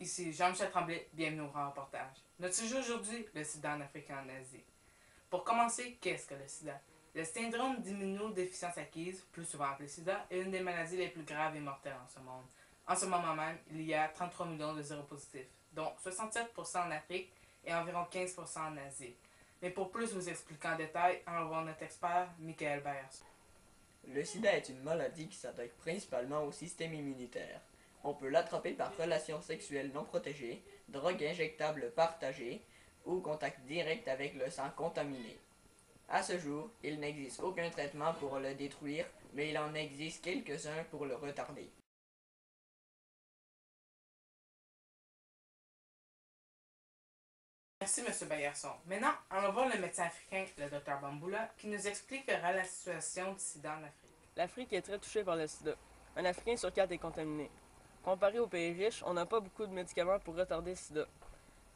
Ici Jean-Michel Tremblay, bienvenue au grand reportage. Notre sujet aujourd'hui, le sida en Afrique et en Asie. Pour commencer, qu'est-ce que le sida? Le syndrome d'immunodéficience acquise, plus souvent appelé sida, est une des maladies les plus graves et mortelles en ce monde. En ce moment même, il y a 33 millions de séropositifs, dont 67% en Afrique et environ 15% en Asie. Mais pour plus vous expliquer en détail, allons voir notre expert, Michael Byers. Le sida est une maladie qui s'attaque principalement au système immunitaire. On peut l'attraper par relations sexuelles non protégées, drogue injectable partagée ou contact direct avec le sang contaminé. À ce jour, il n'existe aucun traitement pour le détruire, mais il en existe quelques-uns pour le retarder. Merci, M. Bayerson. Maintenant, allons voir le médecin africain, le Dr Bamboula, qui nous expliquera la situation du sida en Afrique. L'Afrique est très touchée par le sida. Un Africain sur 4 est contaminé. Comparé aux pays riches, on n'a pas beaucoup de médicaments pour retarder le sida.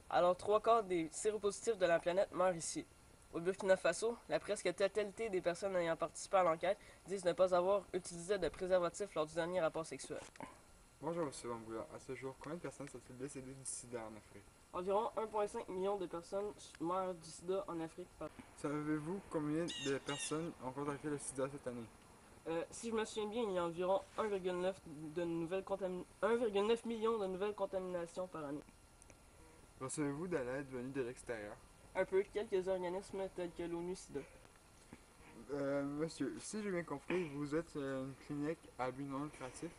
Alors 3 quarts des séropositifs de la planète meurent ici. Au Burkina Faso, la presque totalité des personnes ayant participé à l'enquête disent ne pas avoir utilisé de préservatif lors du dernier rapport sexuel. Bonjour M. Bamboula. À ce jour, combien de personnes sont-ils décédées du sida en Afrique? Environ 1,5 million de personnes meurent du sida en Afrique par Savez-vous combien de personnes ont contracté le sida cette année? Si je me souviens bien, il y a environ 1,9 millions de nouvelles contaminations par année. Recevez-vous de l'aide venue de l'extérieur? Un peu, quelques organismes tels que l'ONU-SIDA. Monsieur, si j'ai bien compris, vous êtes une clinique à but non lucratif?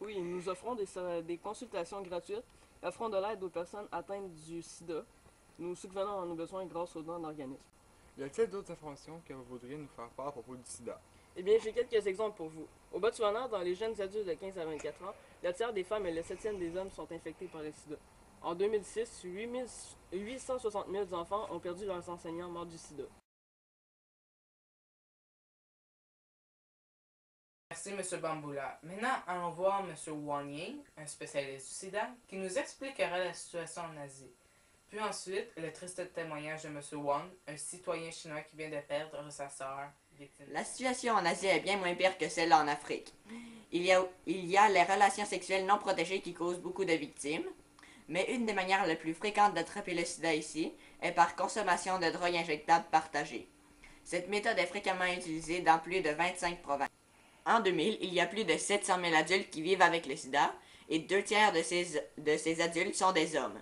Oui, nous offrons des consultations gratuites, offrons de l'aide aux personnes atteintes du sida. Nous subvenons à nos besoins grâce aux dons d'organismes. Y a-t-il d'autres informations que vous voudriez nous faire part à propos du sida? Eh bien, j'ai quelques exemples pour vous. Au Botswana, dans les jeunes adultes de 15 à 24 ans, le tiers des femmes et le septième des hommes sont infectés par le sida. En 2006, 860 000 enfants ont perdu leurs enseignants morts du sida. Merci, M. Bamboula. Maintenant, allons voir M. Wang Ying, un spécialiste du sida, qui nous expliquera la situation en Asie. Puis ensuite, le triste témoignage de M. Wang, un citoyen chinois qui vient de perdre sa sœur, victime. La situation en Asie est bien moins pire que celle en Afrique. Il y a les relations sexuelles non protégées qui causent beaucoup de victimes, mais une des manières les plus fréquentes d'attraper le sida ici est par consommation de drogues injectables partagées. Cette méthode est fréquemment utilisée dans plus de 25 provinces. En 2000, il y a plus de 700 000 adultes qui vivent avec le sida et 2 tiers de ces adultes sont des hommes.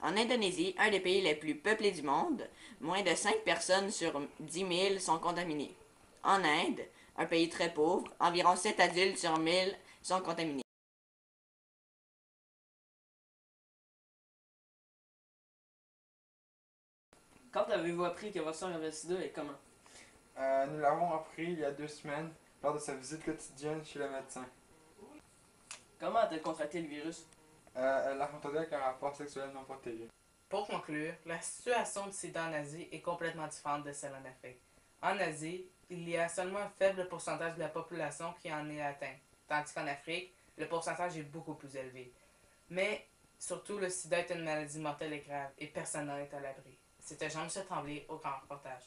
En Indonésie, un des pays les plus peuplés du monde, moins de 5 personnes sur 10 000 sont contaminées. En Inde, un pays très pauvre, environ 7 adultes sur 1000 sont contaminés. Quand avez-vous appris que votre soeur avait le sida et comment? Nous l'avons appris il y a 2 semaines lors de sa visite quotidienne chez le médecin. Comment a-t-elle contracté le virus? Elle l'a contacté avec un rapport sexuel non protégé. Pour conclure, la situation du sida en Asie est complètement différente de celle en Afrique. En Asie, il y a seulement un faible pourcentage de la population qui en est atteint, tandis qu'en Afrique, le pourcentage est beaucoup plus élevé. Mais surtout, le sida est une maladie mortelle et grave, et personne n'en est à l'abri. C'était Jean-Michel Tremblay au grand reportage.